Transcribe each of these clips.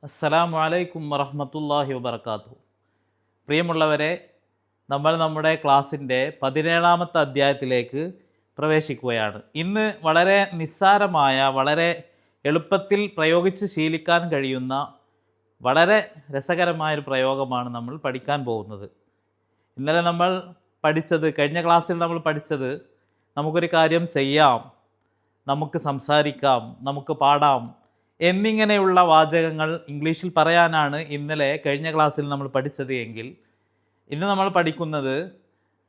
അസ്സലാമു അലൈക്കും വറഹ്മത്തുള്ളാഹി വബറകാതുഹു. പ്രിയമുള്ളവരെ, നമ്മൾ നമ്മുടെ ക്ലാസ്സിൻ്റെ 17ാമത്തെ അധ്യായത്തിലേക്ക് പ്രവേശിക്കുകയാണ്. ഇന്ന് വളരെ നിസ്സാരമായ, വളരെ എളുപ്പത്തിൽ പ്രയോഗിച്ച് ശീലിക്കാൻ കഴിയുന്ന വളരെ രസകരമായൊരു പ്രയോഗമാണ് നമ്മൾ പഠിക്കാൻ പോകുന്നത്. ഇന്നലെ നമ്മൾ കഴിഞ്ഞ ക്ലാസ്സിൽ നമ്മൾ പഠിച്ചത് നമുക്കൊരു കാര്യം ചെയ്യാം, നമുക്ക് സംസാരിക്കാം, നമുക്ക് പാടാം എന്നിങ്ങനെയുള്ള വാചകങ്ങൾ ഇംഗ്ലീഷിൽ പറയാനാണ് കഴിഞ്ഞ ക്ലാസ്സിൽ നമ്മൾ പഠിച്ചത് എങ്കിൽ ഇന്ന് നമ്മൾ പഠിക്കുന്നത്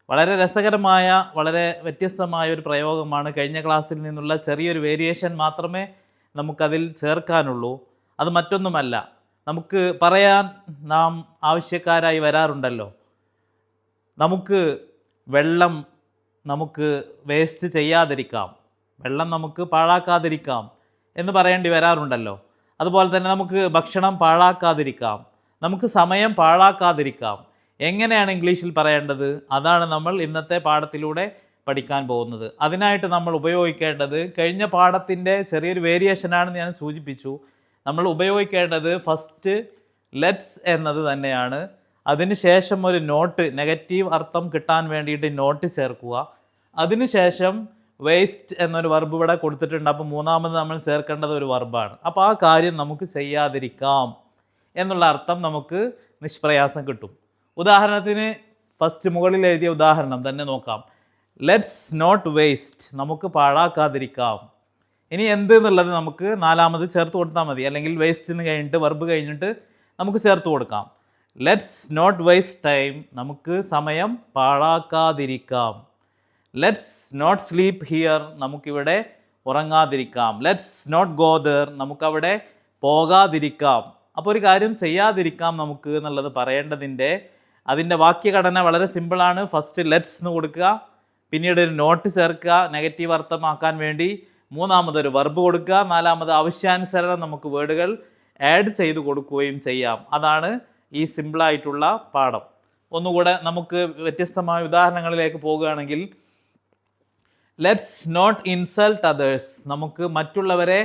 വളരെ രസകരമായ, വളരെ വ്യത്യസ്തമായ ഒരു പ്രയോഗമാണ്. കഴിഞ്ഞ ക്ലാസ്സിൽ നിന്നുള്ള ചെറിയൊരു വേരിയേഷൻ മാത്രമേ നമുക്കതിൽ ചേർക്കാനുള്ളൂ. അത് മറ്റൊന്നുമല്ല, നമുക്ക് പറയാൻ നാം ആവശ്യക്കാരായി വരാറുണ്ടല്ലോ, നമുക്ക് വെള്ളം നമുക്ക് വേസ്റ്റ് ചെയ്യാതിരിക്കാം, വെള്ളം നമുക്ക് പാഴാക്കാതിരിക്കാം എന്ന് പറയേണ്ടി വരാറുണ്ടല്ലോ. അതുപോലെ തന്നെ നമുക്ക് ഭക്ഷണം പാഴാക്കാതിരിക്കാം, നമുക്ക് സമയം പാഴാക്കാതിരിക്കാം. എങ്ങനെയാണ് ഇംഗ്ലീഷിൽ പറയേണ്ടത്? അതാണ് നമ്മൾ ഇന്നത്തെ പാഠത്തിലൂടെ പഠിക്കാൻ പോകുന്നത്. അതിനായിട്ട് നമ്മൾ ഉപയോഗിക്കേണ്ടത് കഴിഞ്ഞ പാഠത്തിൻ്റെ ചെറിയൊരു വേരിയേഷനാണെന്ന് ഞാൻ സൂചിപ്പിച്ചു. നമ്മൾ ഉപയോഗിക്കേണ്ടത് ഫസ്റ്റ് ലെറ്റ്സ് എന്നത് തന്നെയാണ്. അതിനുശേഷം ഒരു നോട്ട്, നെഗറ്റീവ് അർത്ഥം കിട്ടാൻ വേണ്ടിയിട്ട് നോട്ട് ചേർക്കുക. അതിനുശേഷം വേസ്റ്റ് എന്നൊരു വർബ് ഇവിടെ കൊടുത്തിട്ടുണ്ട്. അപ്പോൾ മൂന്നാമത് നമ്മൾ ചേർക്കേണ്ടത് ഒരു വർബാണ്. അപ്പോൾ ആ കാര്യം നമുക്ക് ചെയ്യാതിരിക്കാം എന്നുള്ള അർത്ഥം നമുക്ക് നിഷ്പ്രയാസം കിട്ടും. ഉദാഹരണത്തിന് ഫസ്റ്റ് മുകളിൽ എഴുതിയ ഉദാഹരണം തന്നെ നോക്കാം. ലെറ്റ്സ് നോട്ട് വേസ്റ്റ്, നമുക്ക് പാഴാക്കാതിരിക്കാം. ഇനി എന്ത് എന്നുള്ളത് നമുക്ക് നാലാമത് ചേർത്ത് കൊടുത്താൽ മതി, അല്ലെങ്കിൽ വേസ്റ്റ് എന്ന് കഴിഞ്ഞിട്ട് വർബ് കഴിഞ്ഞിട്ട് നമുക്ക് ചേർത്ത് കൊടുക്കാം. ലെറ്റ്സ് നോട്ട് വേസ്റ്റ് ടൈം, നമുക്ക് സമയം പാഴാക്കാതിരിക്കാം. ലെറ്റ്സ് നോട്ട് സ്ലീപ്പ് ഹിയർ, നമുക്കിവിടെ ഉറങ്ങാതിരിക്കാം. ലെറ്റ്സ് നോട്ട് ഗോ ദർ, നമുക്കവിടെ പോകാതിരിക്കാം. അപ്പോൾ ഒരു കാര്യം ചെയ്യാതിരിക്കാം നമുക്ക് എന്നുള്ളത് പറയേണ്ടതിൻ്റെ അതിൻ്റെ വാക്യഘടന വളരെ സിമ്പിളാണ്. ഫസ്റ്റ് ലെറ്റ്സ് എന്ന് കൊടുക്കുക, പിന്നീട് ഒരു നോട്ട് ചേർക്കുക നെഗറ്റീവ് അർത്ഥമാക്കാൻ വേണ്ടി, മൂന്നാമതൊരു വർബ് കൊടുക്കുക, നാലാമത് ആവശ്യാനുസരണം നമുക്ക് വേർഡുകൾ ആഡ് ചെയ്ത് കൊടുക്കുകയും ചെയ്യാം. അതാണ് ഈ സിമ്പിളായിട്ടുള്ള പാഠം. ഒന്നുകൂടെ നമുക്ക് വ്യത്യസ്തമായ ഉദാഹരണങ്ങളിലേക്ക് പോകുകയാണെങ്കിൽ, ലെറ്റ്സ് നോട്ട് ഇൻസൾട്ട് അതേഴ്സ്, നമുക്ക് മറ്റുള്ളവരെ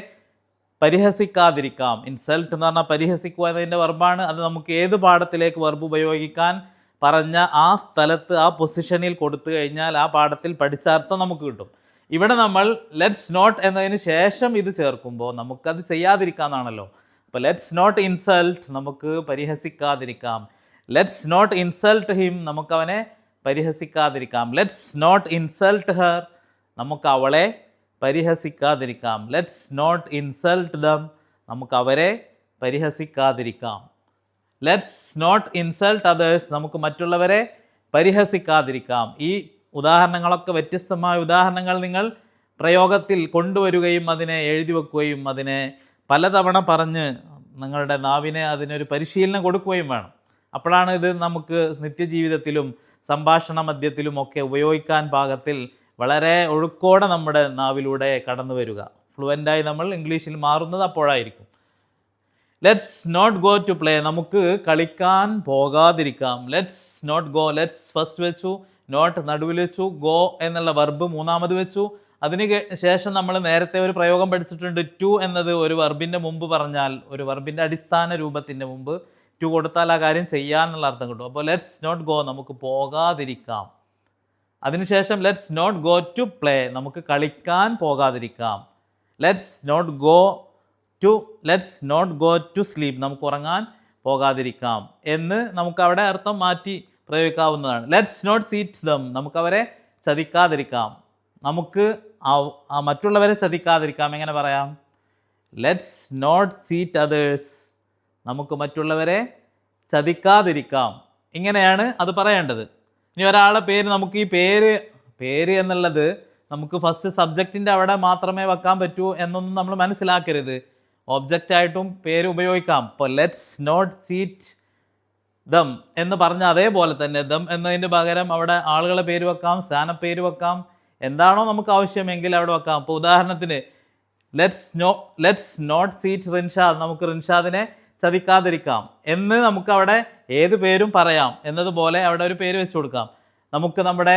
പരിഹസിക്കാതിരിക്കാം. ഇൻസൾട്ട് എന്ന് പറഞ്ഞാൽ പരിഹസിക്കുക എന്നതിൻ്റെ വർബാണ്. അത് നമുക്ക് ഏത് പാഠത്തിലേക്ക് വർബ് ഉപയോഗിക്കാൻ പറഞ്ഞ ആ സ്ഥലത്ത്, ആ പൊസിഷനിൽ കൊടുത്തു കഴിഞ്ഞാൽ ആ പാഠത്തിൽ പഠിച്ച അർത്ഥം നമുക്ക് കിട്ടും. ഇവിടെ നമ്മൾ ലെറ്റ്സ് നോട്ട് എന്നതിന് ശേഷം ഇത് ചേർക്കുമ്പോൾ നമുക്കത് ചെയ്യാതിരിക്കാമെന്നാണല്ലോ. അപ്പോൾ ലെറ്റ്സ് നോട്ട് ഇൻസൾട്ട്, നമുക്ക് പരിഹസിക്കാതിരിക്കാം. ലെറ്റ്സ് നോട്ട് ഇൻസൾട്ട് ഹിം, നമുക്കവനെ പരിഹസിക്കാതിരിക്കാം. ലെറ്റ്സ് നോട്ട് ഇൻസൾട്ട് ഹെർ, നമുക്ക് അവളെ പരിഹസിക്കാതിരിക്കാം. ലെറ്റ്സ് നോട്ട് ഇൻസൾട്ട് ദം, നമുക്ക് അവരെ പരിഹസിക്കാതിരിക്കാം. ലെറ്റ്സ് നോട്ട് ഇൻസൾട്ട് അതേഴ്സ്, നമുക്ക് മറ്റുള്ളവരെ പരിഹസിക്കാതിരിക്കാം. ഈ ഉദാഹരണങ്ങളൊക്കെ വ്യത്യസ്തമായ ഉദാഹരണങ്ങൾ നിങ്ങൾ പ്രയോഗത്തിൽ കൊണ്ടുവരികയും അതിനെ എഴുതി വെക്കുകയും അതിനെ പലതവണ പറഞ്ഞ് നിങ്ങളുടെ നാവിനെ അതിനൊരു പരിശീലനം കൊടുക്കുകയും വേണം. അപ്പോഴാണ് ഇത് നമുക്ക് നിത്യജീവിതത്തിലും സംഭാഷണ മധ്യത്തിലും ഒക്കെ ഉപയോഗിക്കാൻ പാകത്തിൽ വളരെ ഒഴുക്കോടെ നമ്മുടെ നാവിലൂടെ കടന്നു വരിക. ഫ്ലുവൻ്റായി നമ്മൾ ഇംഗ്ലീഷിൽ മാറുന്നത് അപ്പോഴായിരിക്കും. Let's not go to play, നമുക്ക് കളിക്കാൻ പോകാതിരിക്കാം. Let's not go, let's first വെച്ചു, നോട്ട് നടുവിൽ വെച്ചു, ഗോ എന്നുള്ള വർബ് മൂന്നാമത് വെച്ചു. അതിന് ശേഷം നമ്മൾ നേരത്തെ ഒരു പ്രയോഗം പഠിച്ചിട്ടുണ്ട്. ടു എന്നത് ഒരു വർബിൻ്റെ മുമ്പ് പറഞ്ഞാൽ, ഒരു വർബിൻ്റെ അടിസ്ഥാന രൂപത്തിൻ്റെ മുമ്പ് ടു കൊടുത്താൽ ആ കാര്യം ചെയ്യാനുള്ള അർത്ഥം കിട്ടും. അപ്പോൾ ലെറ്റ്സ് നോട്ട് ഗോ, നമുക്ക് പോകാതിരിക്കാം. അതിനുശേഷം let's not go to play, നമുക്ക് കളിക്കാൻ പോകാതിരിക്കാം. Let's not go to sleep, നമുക്ക് ഉറങ്ങാൻ പോകാതിരിക്കാം എന്ന് നമുക്ക് അവിടെ അർത്ഥം മാറ്റി പ്രയോഗിക്കാവുന്നതാണ്. ലെറ്റ്സ് നോട്ട് സീറ്റ് ദം, നമുക്കവരെ ചതിക്കാതിരിക്കാം. നമുക്ക് മറ്റുള്ളവരെ ചതിക്കാതിരിക്കാം. എങ്ങനെ പറയാം? ലെറ്റ്സ് നോട്ട് സീറ്റ് അതേഴ്സ്, നമുക്ക് മറ്റുള്ളവരെ ചതിക്കാതിരിക്കാം. ഇങ്ങനെയാണ് അത് പറയേണ്ടത്. ഇനി ഒരാളുടെ പേര്, നമുക്ക് ഈ പേര് എന്നുള്ളത് നമുക്ക് ഫസ്റ്റ് സബ്ജക്റ്റിൻ്റെ അവിടെ മാത്രമേ വെക്കാൻ പറ്റൂ എന്നൊന്നും നമ്മൾ മനസ്സിലാക്കരുത്. ഒബ്ജക്റ്റായിട്ടും പേര് ഉപയോഗിക്കാം. ഇപ്പോൾ ലെറ്റ്സ് നോട്ട് സീറ്റ് ദം എന്ന് പറഞ്ഞ അതേപോലെ തന്നെ ദം എന്നതിൻ്റെ പകരം അവിടെ ആളുകളെ പേര് വെക്കാം, സ്ഥാനപ്പേര് വെക്കാം, എന്താണോ നമുക്ക് ആവശ്യമെങ്കിൽ അവിടെ വെക്കാം. അപ്പോൾ ഉദാഹരണത്തിന് ലെറ്റ്സ് നോട്ട് സീറ്റ് റിൻഷാദ്, നമുക്ക് റിൻഷാദിനെ ചതിക്കാതിരിക്കാം എന്ന് നമുക്ക് അവിടെ ഏത് പേരും പറയാം എന്നതുപോലെ അവിടെ ഒരു പേര് വെച്ച് കൊടുക്കാം. നമുക്ക് നമ്മുടെ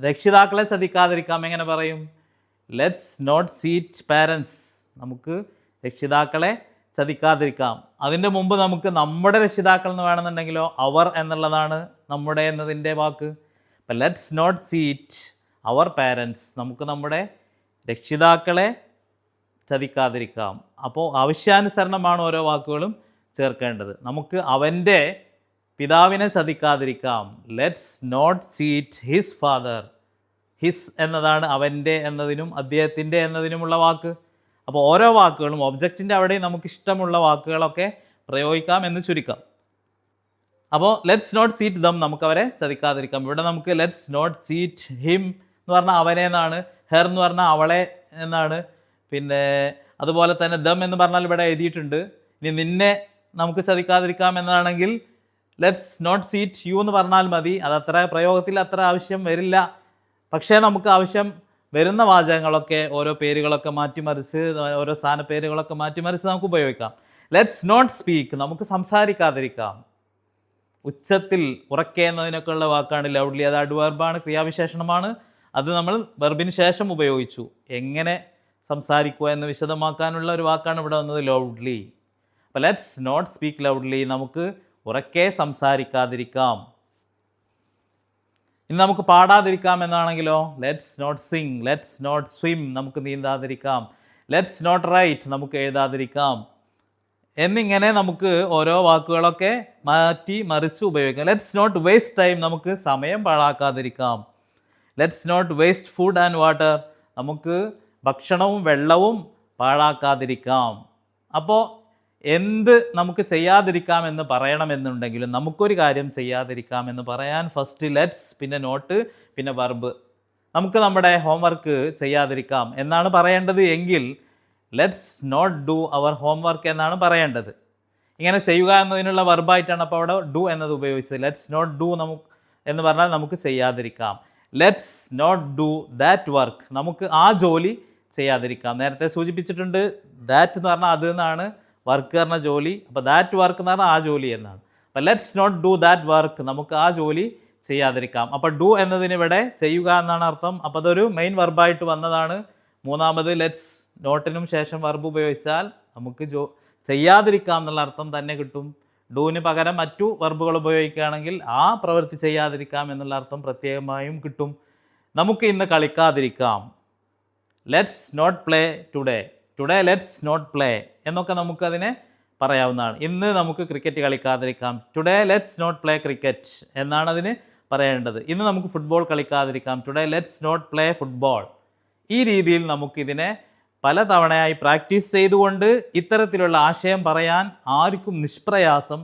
രക്ഷിതാക്കളെ ചതിക്കാതിരിക്കാം. എങ്ങനെ പറയും? ലെറ്റ്സ് നോട്ട് സീറ്റ് പാരൻസ്, നമുക്ക് രക്ഷിതാക്കളെ ചതിക്കാതിരിക്കാം. അതിൻ്റെ മുമ്പ് നമുക്ക് നമ്മുടെ രക്ഷിതാക്കൾ എന്ന് വേണമെന്നുണ്ടെങ്കിലോ അവർ എന്നുള്ളതാണ് നമ്മുടെ എന്നതിൻ്റെ വാക്ക്. അപ്പം let's not cheat our parents, നമുക്ക് നമ്മുടെ രക്ഷിതാക്കളെ ചതിക്കാതിരിക്കാം. അപ്പോൾ ആവശ്യാനുസരണമാണ് ഓരോ വാക്കുകളും ചേർക്കേണ്ടത്. നമുക്ക് അവൻ്റെ പിതാവിനെ ചതിക്കാതിരിക്കാം. Let's not cheat his father. His എന്നതാണ് അവൻ്റെ എന്നതിനും അദ്ദേഹത്തിൻ്റെ എന്നതിനുമുള്ള വാക്ക്. അപ്പോൾ ഓരോ വാക്കുകളും ഒബ്ജക്റ്റിൻ്റെ അവിടെ നമുക്ക് ഇഷ്ടമുള്ള വാക്കുകളൊക്കെ പ്രയോഗിക്കാം എന്ന് ചുരുക്കാം. അപ്പോൾ ലെറ്റ്സ് നോട്ട് സീറ്റ് ദം, നമുക്ക് അവരെ ചതിക്കാതിരിക്കാം. ഇവിടെ നമുക്ക് ലെറ്റ്സ് നോട്ട് സീറ്റ് ഹിം എന്ന് പറഞ്ഞാൽ അവനെ എന്നാണ്, ഹെർ എന്ന് പറഞ്ഞാൽ അവളെ എന്നാണ്. പിന്നെ അതുപോലെ തന്നെ ദം എന്ന് പറഞ്ഞാൽ ഇവിടെ എഴുതിയിട്ടുണ്ട്. ഇനി നിന്നെ നമുക്ക് ചതിക്കാതിരിക്കാം എന്നാണെങ്കിൽ ലെറ്റ്സ് നോട്ട് സീറ്റ് യു എന്ന് പറഞ്ഞാൽ മതി. അതത്ര പ്രയോഗത്തിൽ അത്ര ആവശ്യം വരില്ല. പക്ഷേ നമുക്ക് ആവശ്യം വരുന്ന വാചകങ്ങളൊക്കെ ഓരോ പേരുകളൊക്കെ മാറ്റിമറിച്ച് ഓരോ സ്ഥാനപ്പേരുകളൊക്കെ മാറ്റിമറിച്ച് നമുക്ക് ഉപയോഗിക്കാം. ലെറ്റ്സ് നോട്ട് സ്പീക്ക്, നമുക്ക് സംസാരിക്കാതിരിക്കാം. ഉച്ചത്തിൽ ഉറക്കെ എന്നതിനൊക്കെ ഉള്ള വാക്കാണ് ലൗഡ്ലി. അത് അഡ്വർബാണ്, ക്രിയാവിശേഷണമാണ്. അത് നമ്മൾ വെർബിന് ശേഷം ഉപയോഗിച്ചു. എങ്ങനെ സംസാരിക്കുക എന്ന് വിശദമാക്കാനുള്ള ഒരു വാക്കാണ് ഇവിടെ വന്നത്, ലൗഡ്ലി. അപ്പോൾ ലെറ്റ്സ് നോട്ട് സ്പീക്ക് ലൗഡ്ലി, നമുക്ക് ഉറക്കെ സംസാരിക്കാതിരിക്കാം. ഇനി നമുക്ക് പാടാതിരിക്കാം എന്നാണെങ്കിലോ let's not sing, let's not swim, നമുക്ക് നീന്താതിരിക്കാം. ലെറ്റ്സ് നോട്ട് റൈറ്റ്, നമുക്ക് എഴുതാതിരിക്കാം. എന്നിങ്ങനെ നമുക്ക് ഓരോ വാക്കുകളൊക്കെ മാറ്റി മറിച്ച് ഉപയോഗിക്കാം. ലെറ്റ്സ് നോട്ട് വേസ്റ്റ് ടൈം, നമുക്ക് സമയം പാഴാക്കാതിരിക്കാം. Let's not waste food and water, നമുക്ക് ഭക്ഷണവും വെള്ളവും പാഴാക്കാതിരിക്കാം. അപ്പോൾ എന്ത് നമുക്ക് ചെയ്യാതിരിക്കാം എന്ന് പറയണമെന്നുണ്ടെങ്കിലും നമുക്കൊരു കാര്യം ചെയ്യാതിരിക്കാം എന്ന് പറയാൻ ഫസ്റ്റ് ലെറ്റ്സ്, പിന്നെ നോട്ട്, പിന്നെ വർബ്. നമുക്ക് നമ്മുടെ ഹോംവർക്ക് ചെയ്യാതിരിക്കാം എന്നാണ് പറയേണ്ടത് എങ്കിൽ let's not do our homework എന്നാണ് പറയേണ്ടത്. ഇങ്ങനെ ചെയ്യുക എന്നതിനുള്ള വർബായിട്ടാണ് അപ്പോൾ അവിടെ ഡു എന്നത് ഉപയോഗിച്ചത്. ലെറ്റ്സ് നോട്ട് ഡു എന്ന് പറഞ്ഞാൽ നമുക്ക് ചെയ്യാതിരിക്കാം. Let's not do that work, നമുക്ക് ആ ജോലി ചെയ്യാതിരിക്കാം. നേരത്തെ സൂചിപ്പിച്ചിട്ടുണ്ട്, ദാറ്റ് എന്ന് പറഞ്ഞാൽ അത് എന്നാണ്, വർക്ക് പറഞ്ഞ ജോലി. അപ്പോൾ ദാറ്റ് വർക്ക് എന്ന് പറഞ്ഞാൽ ആ ജോലി എന്നാണ്. അപ്പോൾ let's not do that work, നമുക്ക് ആ ജോലി ചെയ്യാതിരിക്കാം. അപ്പോൾ ഡു എന്നതിന് ഇവിടെ ചെയ്യുക എന്നാണ് അർത്ഥം. അപ്പോൾ അതൊരു മെയിൻ വർബായിട്ട് വന്നതാണ്. മൂന്നാമത് ലെറ്റ്സ് നോട്ടിനും ശേഷം വർബ് ഉപയോഗിച്ചാൽ നമുക്ക് ചെയ്യാതിരിക്കാം എന്നുള്ള അർത്ഥം തന്നെ കിട്ടും. ഡൂവിന് പകരം മറ്റു വർബുകൾ ഉപയോഗിക്കുകയാണെങ്കിൽ ആ പ്രവൃത്തി ചെയ്യാതിരിക്കാം എന്നുള്ള അർത്ഥം പ്രത്യേകമായും കിട്ടും. നമുക്ക് ഇന്ന് കളിക്കാതിരിക്കാം. Let's not play today, today let's not play എന്നൊക്കെ നമുക്കതിനെ പറയാവുന്നതാണ്. ഇന്ന് നമുക്ക് ക്രിക്കറ്റ് കളിക്കാതിരിക്കാം. Today let's not play cricket എന്നാണ് അതിന് പറയേണ്ടത്. ഇന്ന് നമുക്ക് ഫുട്ബോൾ കളിക്കാതിരിക്കാം. Today let's not play football. ഈ രീതിയിൽ നമുക്കിതിനെ പല തവണയായി പ്രാക്ടീസ് ചെയ്തുകൊണ്ട് ഇത്തരത്തിലുള്ള ആശയം പറയാൻ ആർക്കും നിഷ്പ്രയാസം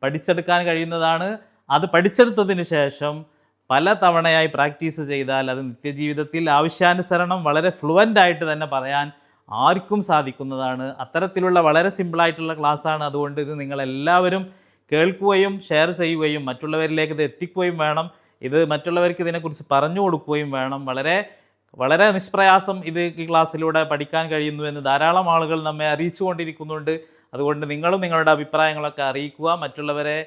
പഠിച്ചെടുക്കാൻ കഴിയുന്നതാണ്. അത് പഠിച്ചെടുത്തതിന് ശേഷം പല തവണയായി പ്രാക്ടീസ് ചെയ്താൽ അത് നിത്യജീവിതത്തിൽ ആവശ്യാനുസരണം വളരെ ഫ്ലുവൻ്റായിട്ട് തന്നെ പറയാൻ ആർക്കും സാധിക്കുന്നതാണ്. അത്തരത്തിലുള്ള വളരെ സിമ്പിളായിട്ടുള്ള ക്ലാസ്സാണ്. അതുകൊണ്ട് ഇത് നിങ്ങളെല്ലാവരും കേൾക്കുകയും ഷെയർ ചെയ്യുകയും മറ്റുള്ളവരിലേക്ക് ഇത് എത്തിക്കുകയും വേണം. ഇത് മറ്റുള്ളവർക്ക് ഇതിനെക്കുറിച്ച് പറഞ്ഞു കൊടുക്കുകയും വേണം. വളരെ നിഷ്പ്രയാസം ഇത് ഈ ക്ലാസ്സിലൂടെ പഠിക്കാൻ കഴിയുന്നു എന്ന് ധാരാളം ആളുകൾ നമ്മെ അറിയിച്ചു കൊണ്ടിരിക്കുന്നുണ്ട്. അതുകൊണ്ട് നിങ്ങളും നിങ്ങളുടെ അഭിപ്രായങ്ങളൊക്കെ അറിയിക്കുക, മറ്റുള്ളവരെ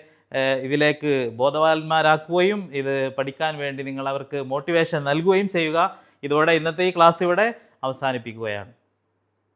ഇതിലേക്ക് ബോധവാന്മാരാക്കുകയും ഇത് പഠിക്കാൻ വേണ്ടി നിങ്ങൾ അവർക്ക് മോട്ടിവേഷൻ നൽകുകയും ചെയ്യുക. ഇതോടെ ഇന്നത്തെ ഈ ക്ലാസ് ഇവിടെ അവസാനിപ്പിക്കുകയാണ്.